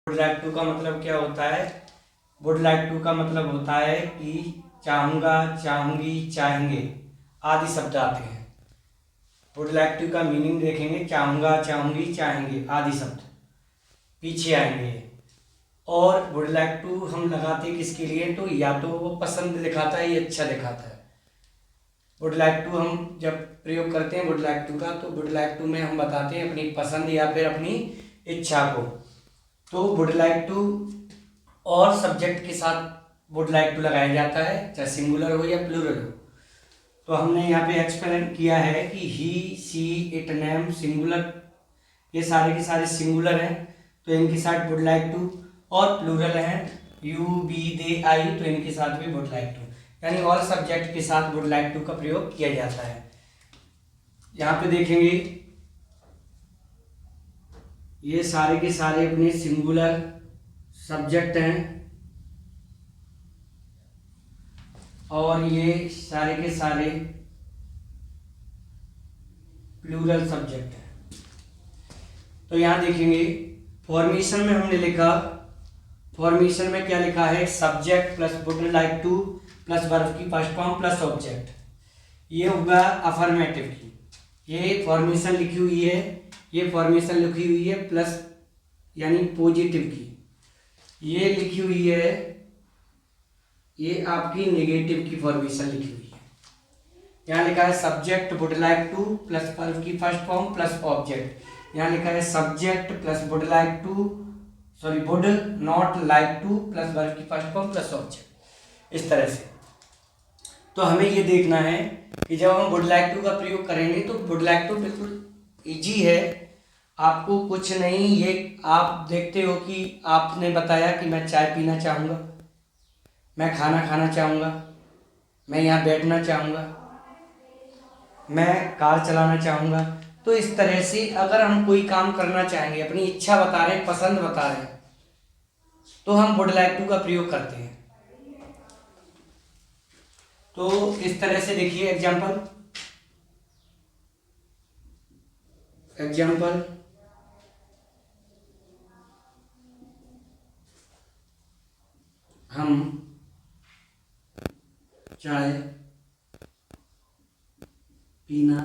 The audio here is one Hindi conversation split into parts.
वुड लाइक टू का मतलब क्या होता है? वुड लाइक टू का मतलब होता है कि चाहूँगा, चाहूँगी, चाहेंगे आदि शब्द आते हैं। वुड लाइक टू का मीनिंग देखेंगे, चाहूँगा, चाहूँगी, चाहेंगे आदि शब्द पीछे आएंगे। और वुड लाइक टू हम लगाते किसके लिए? तो या तो वो पसंद दिखाता है या इच्छा दिखाता है। वुड लाइक टू हम जब प्रयोग करते हैं वुड लाइक टू का, तो वुड लाइक टू में हम बताते हैं अपनी पसंद या फिर अपनी इच्छा को। तो वुड लाइक टू और सब्जेक्ट के साथ वुड लाइक टू लगाया जाता है, चाहे सिंगुलर हो या प्लूरल हो। तो हमने यहाँ पे एक्सप्लेन किया है कि ही, सी, इट, नेम सिंगुलर, ये सारे के सारे सिंगुलर हैं तो इनके साथ वुड लाइक टू, और प्लूरल हैं यू, बी, दे, आई, तो इनके साथ भी वुड लाइक टू, यानी ऑल सब्जेक्ट के साथ वुड लाइक टू का प्रयोग किया जाता है। यहाँ पे देखेंगे ये सारे के सारे अपने सिंगुलर सब्जेक्ट हैं और ये सारे के सारे प्लूरल सब्जेक्ट हैं। तो यहाँ देखेंगे फॉर्मेशन में हमने लिखा, फॉर्मेशन में क्या लिखा है? Subject plus would like to plus verb की फर्स्ट फॉर्म प्लस ऑब्जेक्ट, ये होगा अफर्मेटिव की। ये फॉर्मेशन लिखी हुई है, ये फॉर्मेशन लिखी हुई है प्लस यानी पॉजिटिव की, ये लिखी हुई है, ये आपकी नेगेटिव की फॉर्मेशन लिखी हुई है। यहाँ लिखा है subject would like to plus verb की फर्स्ट फॉर्म प्लस ऑब्जेक्ट। यहाँ लिखा है subject plus would like to, sorry would not like to plus verb की फर्स्ट फॉर्म प्लस ऑब्जेक्ट, इस तरह से। तो हमें ये देखना है कि जब हम वुड लाइक टू का प्रयोग करेंगे तो वुड लाइक टू बिल्कुल इजी है, आपको कुछ नहीं, ये आप देखते हो कि आपने बताया कि मैं चाय पीना चाहूँगा, मैं खाना खाना चाहूँगा, मैं यहाँ बैठना चाहूँगा, मैं कार चलाना चाहूँगा। तो इस तरह से अगर हम कोई काम करना चाहेंगे, अपनी इच्छा बता रहे हैं, पसंद बता रहे हैं, तो हम वुड लाइक टू का प्रयोग करते हैं। तो इस तरह से देखिए एग्जाम्पल, हम चाय पीना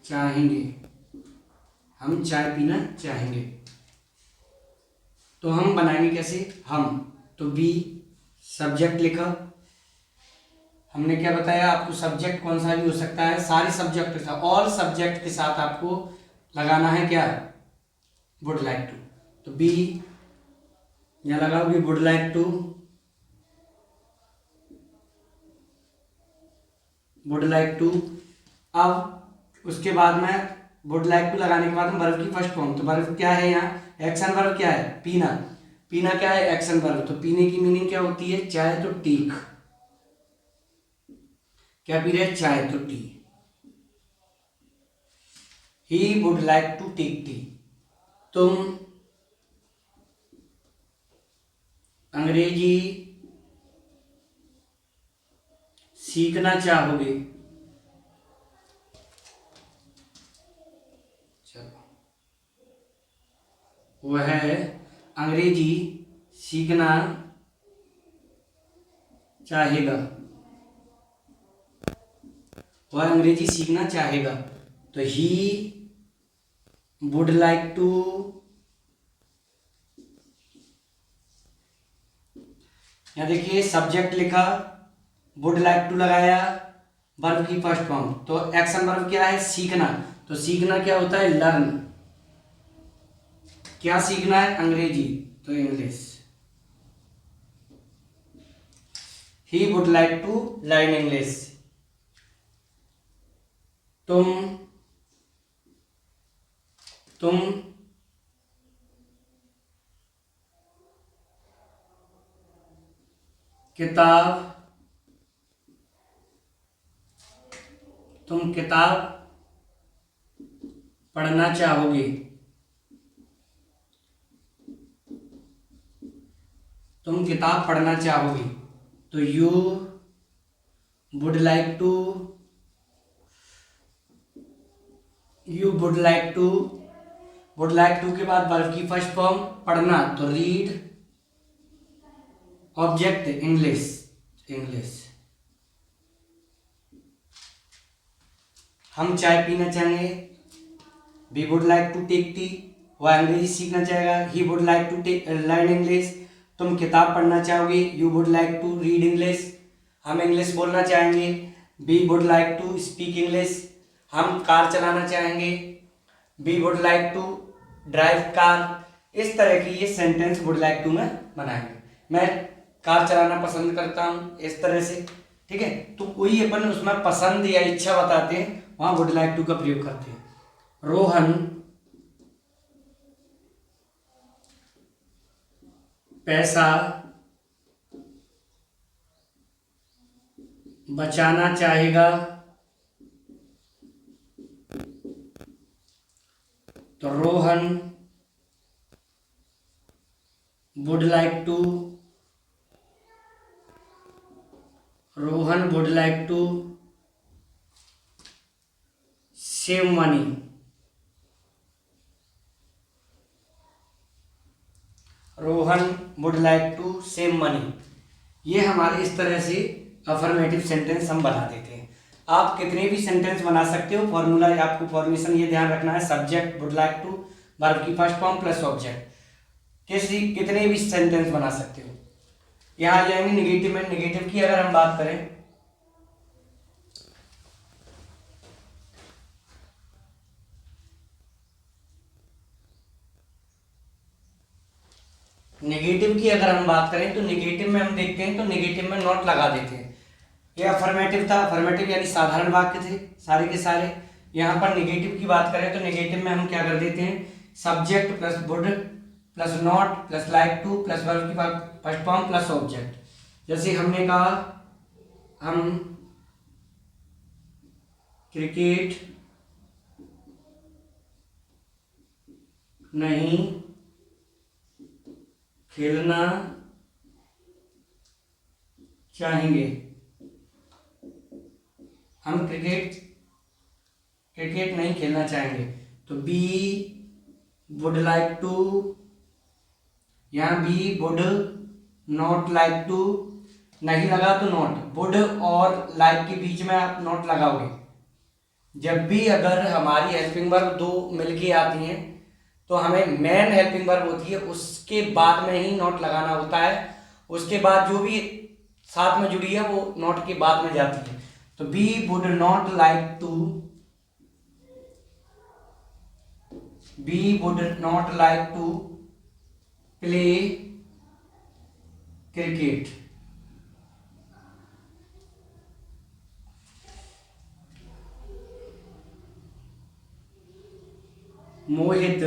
चाहेंगे, हम चाय पीना चाहेंगे। तो हम बनाएंगे कैसे? हम, तो बी सब्जेक्ट लिखा, हमने क्या बताया आपको? सब्जेक्ट कौन सा भी हो सकता है, सारे सब्जेक्ट के साथ, ऑल सब्जेक्ट के साथ आपको लगाना है क्या? Would like to. तो बी यहाँ लगाओगे would like to, would like to. अब उसके बाद में वुड लाइक टू लगाने के बाद में वर्ब की फर्स्ट फॉर्म, तो वर्ब क्या है यहाँ? एक्शन वर्ब क्या है? पीना। पीना क्या है? Action verb. तो पीने की मीनिंग क्या होती है? चाय, तो टेक, क्या पी रहे? चाय, तो tea. He would like to take tea. तुम अंग्रेजी सीखना चाहोगे, चलो वह अंग्रेजी सीखना चाहेगा, वह अंग्रेजी सीखना चाहेगा। तो ही वुड लाइक टू, यहाँ देखिए सब्जेक्ट लिखा, वुड लाइक टू लगाया, वर्ब की फर्स्ट फॉर्म, तो एक्शन वर्ब क्या है? सीखना। तो सीखना क्या होता है? लर्न। क्या सीखना है? अंग्रेजी, तो English. He would like to learn English. तुम किताब पढ़ना चाहोगे, तुम किताब पढ़ना चाहोगे। तो you would like to you would like to के बाद वर्ब की फर्स्ट फॉर्म पढ़ना, तो रीड, ऑब्जेक्ट इंग्लिश, हम चाय पीना चाहेंगे, we would like to take tea, वह अंग्रेजी सीखना चाहेगा, he would like to learn English, तुम किताब पढ़ना चाहोगे, you would like to read English, हम इंग्लिश बोलना चाहेंगे, we would like to speak English, हम कार चलाना चाहेंगे, we would like to drive car. इस तरह की ये सेंटेंस वुड लाइक टू में बनाएंगे। मैं कार चलाना पसंद करता हूँ, इस तरह से, ठीक है। तो कोई अपन उसमें पसंद या इच्छा बताते हैं, वहां वुड लाइक टू का प्रयोग करते हैं। रोहन पैसा बचाना चाहेगा, तो Rohan would like to save money. Rohan would like to save money. ये हमारे इस तरह से अफर्मेटिव सेंटेंस हम बना देते हैं। आप कितने भी सेंटेंस बना सकते हो, फॉर्मूला आपको फॉर्मेशन ये ध्यान रखना है, subject would like to, verb की फर्स्ट फॉर्म प्लस ऑब्जेक्ट, कितने भी सेंटेंस बना सकते हो। यहाँ आ जाएंगे निगेटिव में। निगेटिव की अगर हम बात करें, तो निगेटिव में हम देखते हैं, तो निगेटिव में नॉट लगा देते हैं। ये अफर्मेटिव था, अफर्मेटिव यानी साधारण वाक्य थे सारे के सारे। यहाँ पर निगेटिव की बात करें तो निगेटिव में हम क्या कर देते हैं, subject plus would plus not plus like to plus verb की फर्स्ट फॉर्म प्लस ऑब्जेक्ट। जैसे हमने कहा हम क्रिकेट नहीं खेलना चाहेंगे, हम क्रिकेट नहीं खेलना चाहेंगे, तो बी वुड लाइक टू, यहाँ we would not like to, नहीं लगा तो नॉट, वुड और लाइक के बीच में आप नॉट लगाओगे। जब भी अगर हमारी हेल्पिंग वर्ब दो मिलके आती हैं तो हमें मेन हेल्पिंग वर्ब होती है, उसके बाद में ही नॉट लगाना होता है। उसके बाद जो भी साथ में जुड़ी है वो नॉट के बाद में जाती है। तो we would not like to play cricket. Mohit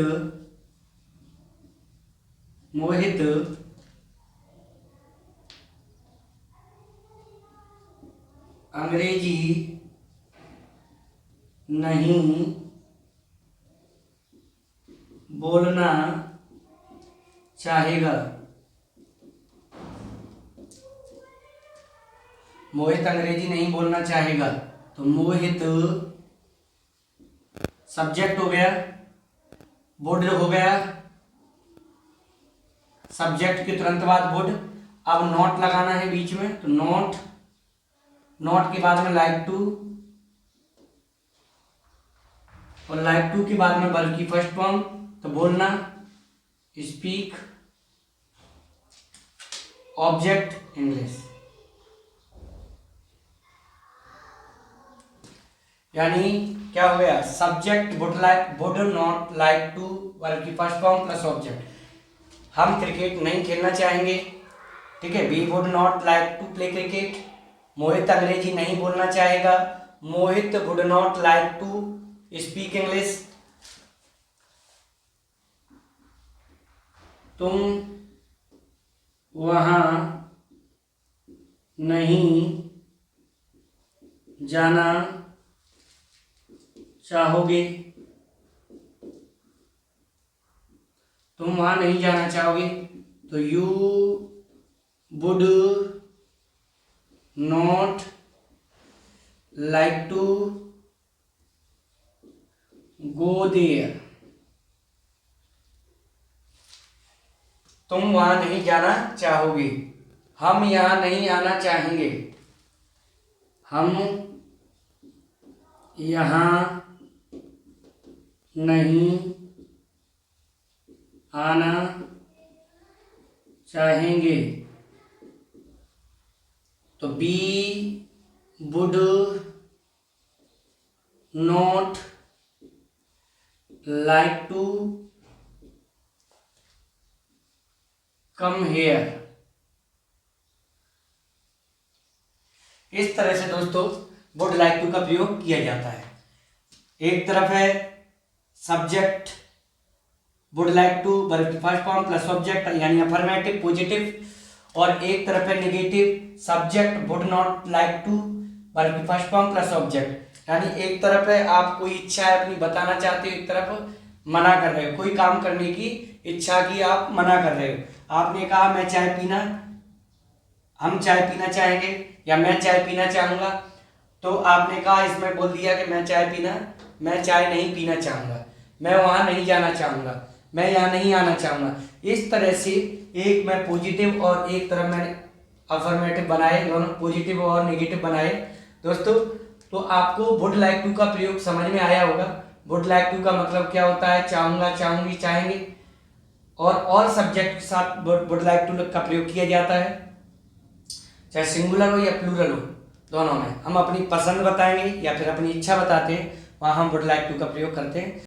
अंग्रेजी नहीं बोलना चाहेगा। मोहित अंग्रेजी नहीं बोलना चाहेगा, तो मोहित सब्जेक्ट हो गया, वुड हो गया, सब्जेक्ट के तुरंत बाद वुड, अब नॉट लगाना है बीच में, तो नॉट के बाद में लाइक टू, और लाइक टू के बाद में वर्ब की फर्स्ट फॉर्म, तो बोलना, स्पीक, ऑब्जेक्ट इंग्लिश। यानी क्या हो गया, subject would not like to, verb की फर्स्ट फॉर्म प्लस ऑब्जेक्ट। हम क्रिकेट नहीं खेलना चाहेंगे, ठीक है, we would not like to play cricket. Mohit अंग्रेजी नहीं बोलना चाहेगा, Mohit would not like to speak English. तुम वहां नहीं जाना चाहोगे, तुम वहां नहीं जाना चाहोगे, तो you would not like to go there, तुम वहां नहीं जाना चाहोगे। हम यहाँ नहीं आना चाहेंगे, हम यहाँ नहीं आना चाहेंगे। तो we would not like to come here. इस तरह से दोस्तों वुड लाइक टू का प्रयोग किया जाता है। एक तरफ है subject would like to verb की फर्स्ट फॉर्म प्लस ऑब्जेक्ट यानी अफर्मेटिव पॉजिटिव, और एक तरफ है negative subject would not like to verb की फर्स्ट फॉर्म प्लस ऑब्जेक्ट। यानी एक तरफ है आप कोई इच्छा है अपनी बताना चाहते हो, एक तरफ मना कर रहे हो, कोई काम करने की इच्छा की आप मना कर रहे हो। आपने कहा मैं चाय पीना, हम चाय पीना चाहेंगे या मैं चाय पीना चाहूंगा, तो आपने कहा इसमें बोल दिया कि मैं चाय नहीं पीना चाहूंगा, मैं वहां नहीं जाना चाहूंगा, मैं यहाँ नहीं आना चाहूंगा। इस तरह से एक मैं पॉजिटिव और एक तरफ मैंने अफर्मेटिव बनाए, दोनों पॉजिटिव और नेगेटिव बनाए दोस्तों। तो आपको वुड लाइक टू का प्रयोग समझ में आया होगा। वुड लाइक टू का मतलब क्या होता है, चाहूंगा, चाहूंगी, चाहेंगे, और सब्जेक्ट के साथ वुड लाइक टू का प्रयोग किया जाता है, चाहे सिंगुलर हो या प्लूरल हो, दोनों में हम अपनी पसंद बताएंगे या फिर अपनी इच्छा बताते हैं, वहां हम वुड लाइक टू का प्रयोग करते हैं।